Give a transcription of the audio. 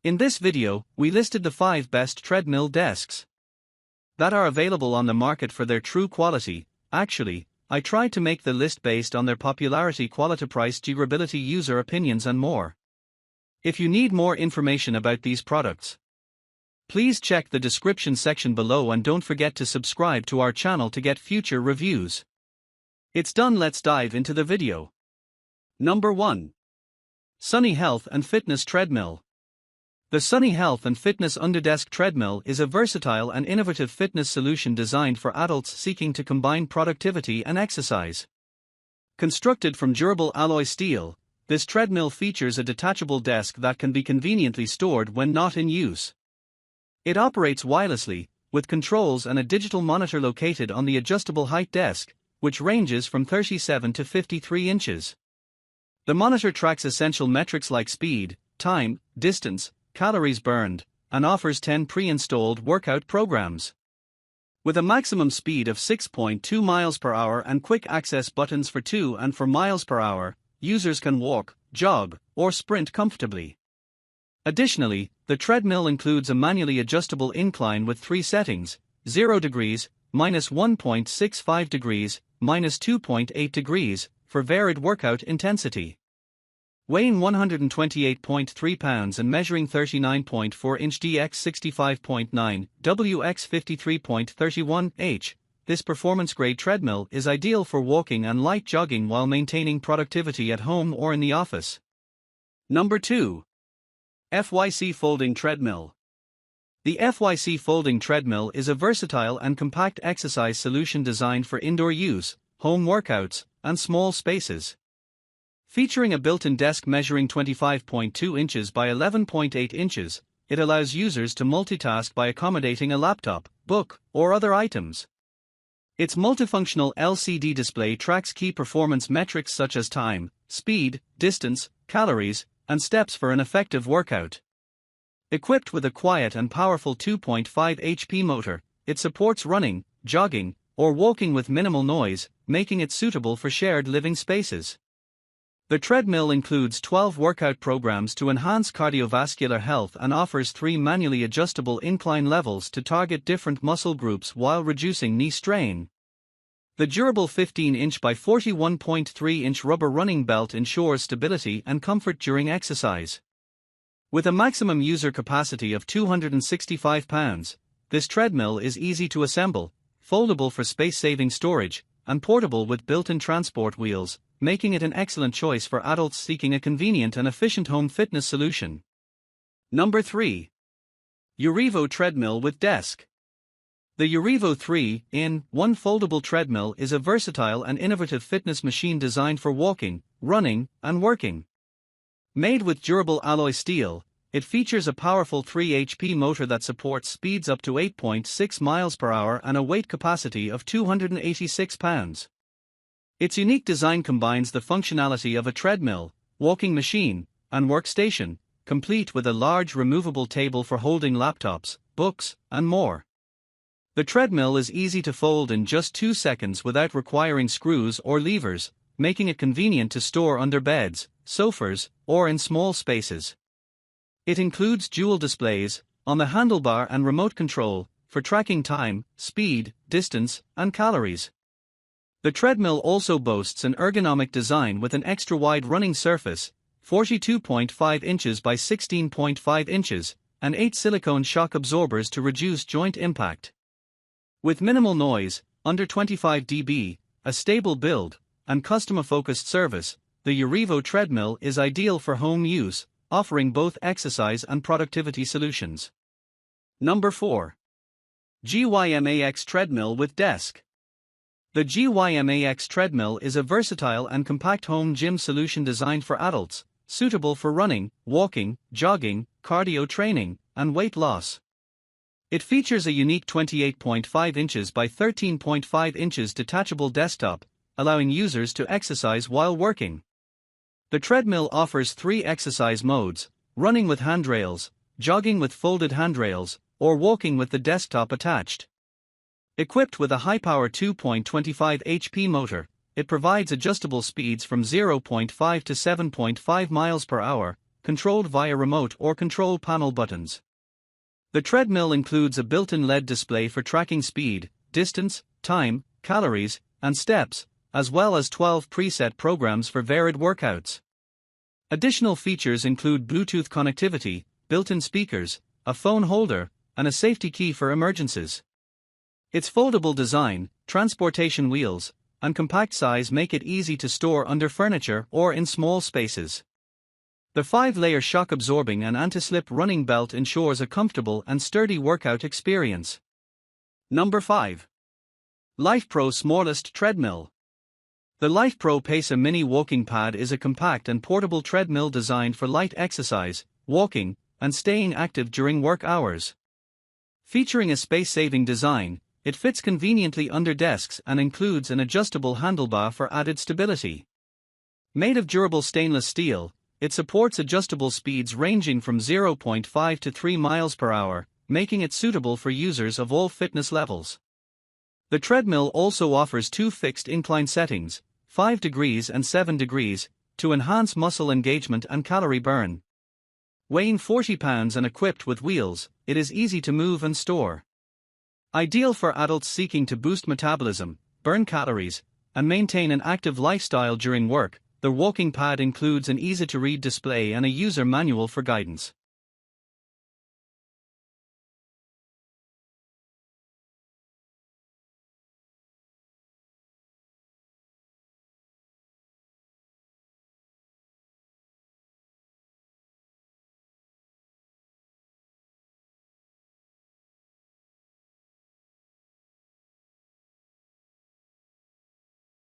In this video, we listed the 5 best treadmill desks that are available on the market for their true quality. Actually, I tried to make the list based on their popularity, quality, price, durability, user opinions and more. If you need more information about these products, please check the description section below and don't forget to subscribe to our channel to get future reviews. It's done, let's dive into the video. Number 1. Sunny Health and Fitness Treadmill. The Sunny Health and Fitness Underdesk Treadmill is a versatile and innovative fitness solution designed for adults seeking to combine productivity and exercise. Constructed from durable alloy steel, this treadmill features a detachable desk that can be conveniently stored when not in use. It operates wirelessly, with controls and a digital monitor located on the adjustable height desk, which ranges from 37 to 53 inches. The monitor tracks essential metrics like speed, time, distance, calories burned, and offers 10 pre-installed workout programs. With a maximum speed of 6.2 miles per hour and quick access buttons for 2 and 4 miles per hour, users can walk, jog, or sprint comfortably. Additionally, the treadmill includes a manually adjustable incline with 3 settings: 0 degrees, -1.65 degrees, -2.8 degrees, for varied workout intensity. Weighing 128.3 pounds and measuring 39.4 inch dx 65.9 wx 53.31 h, this performance-grade treadmill is ideal for walking and light jogging while maintaining productivity at home or in the office. Number 2. FYC Folding Treadmill. The FYC Folding Treadmill is a versatile and compact exercise solution designed for indoor use, home workouts, and small spaces. Featuring a built-in desk measuring 25.2 inches by 11.8 inches, it allows users to multitask by accommodating a laptop, book, or other items. Its multifunctional LCD display tracks key performance metrics such as time, speed, distance, calories, and steps for an effective workout. Equipped with a quiet and powerful 2.5 HP motor, it supports running, jogging, or walking with minimal noise, making it suitable for shared living spaces. The treadmill includes 12 workout programs to enhance cardiovascular health and offers 3 manually adjustable incline levels to target different muscle groups while reducing knee strain. The durable 15-inch by 41.3-inch rubber running belt ensures stability and comfort during exercise. With a maximum user capacity of 265 pounds, this treadmill is easy to assemble, foldable for space-saving storage, and portable with built-in transport wheels, making it an excellent choice for adults seeking a convenient and efficient home fitness solution. Number 3. UREVO Treadmill with Desk. The UREVO 3-in-1 foldable treadmill is a versatile and innovative fitness machine designed for walking, running, and working. Made with durable alloy steel, it features a powerful 3 HP motor that supports speeds up to 8.6 miles per hour and a weight capacity of 286 pounds. Its unique design combines the functionality of a treadmill, walking machine, and workstation, complete with a large removable table for holding laptops, books, and more. The treadmill is easy to fold in just 2 seconds without requiring screws or levers, making it convenient to store under beds, sofas, or in small spaces. It includes dual displays on the handlebar and remote control for tracking time, speed, distance, and calories. The treadmill also boasts an ergonomic design with an extra-wide running surface, 42.5 inches by 16.5 inches, and 8 silicone shock absorbers to reduce joint impact. With minimal noise, under 25 dB, a stable build, and customer-focused service, the UREVO treadmill is ideal for home use, offering both exercise and productivity solutions. Number 4. GYMAX Treadmill with Desk. The GYMAX Treadmill is a versatile and compact home gym solution designed for adults, suitable for running, walking, jogging, cardio training, and weight loss. It features a unique 28.5 inches by 13.5 inches detachable desktop, allowing users to exercise while working. The treadmill offers 3 exercise modes: running with handrails, jogging with folded handrails, or walking with the desktop attached. Equipped with a high-power 2.25 HP motor, it provides adjustable speeds from 0.5 to 7.5 miles per hour, controlled via remote or control panel buttons. The treadmill includes a built-in LED display for tracking speed, distance, time, calories, and steps, as well as 12 preset programs for varied workouts. Additional features include Bluetooth connectivity, built-in speakers, a phone holder, and a safety key for emergencies. Its foldable design, transportation wheels, and compact size make it easy to store under furniture or in small spaces. The 5-layer shock-absorbing and anti-slip running belt ensures a comfortable and sturdy workout experience. Number 5. Lifepro Smallest Treadmill. The Lifepro Pacer Mini Walking Pad is a compact and portable treadmill designed for light exercise, walking, and staying active during work hours. Featuring a space-saving design, it fits conveniently under desks and includes an adjustable handlebar for added stability. Made of durable stainless steel, it supports adjustable speeds ranging from 0.5 to 3 miles per hour, making it suitable for users of all fitness levels. The treadmill also offers 2 fixed incline settings, 5 degrees and 7 degrees, to enhance muscle engagement and calorie burn. Weighing 40 pounds and equipped with wheels, it is easy to move and store. Ideal for adults seeking to boost metabolism, burn calories, and maintain an active lifestyle during work. The walking pad includes an easy-to-read display and a user manual for guidance.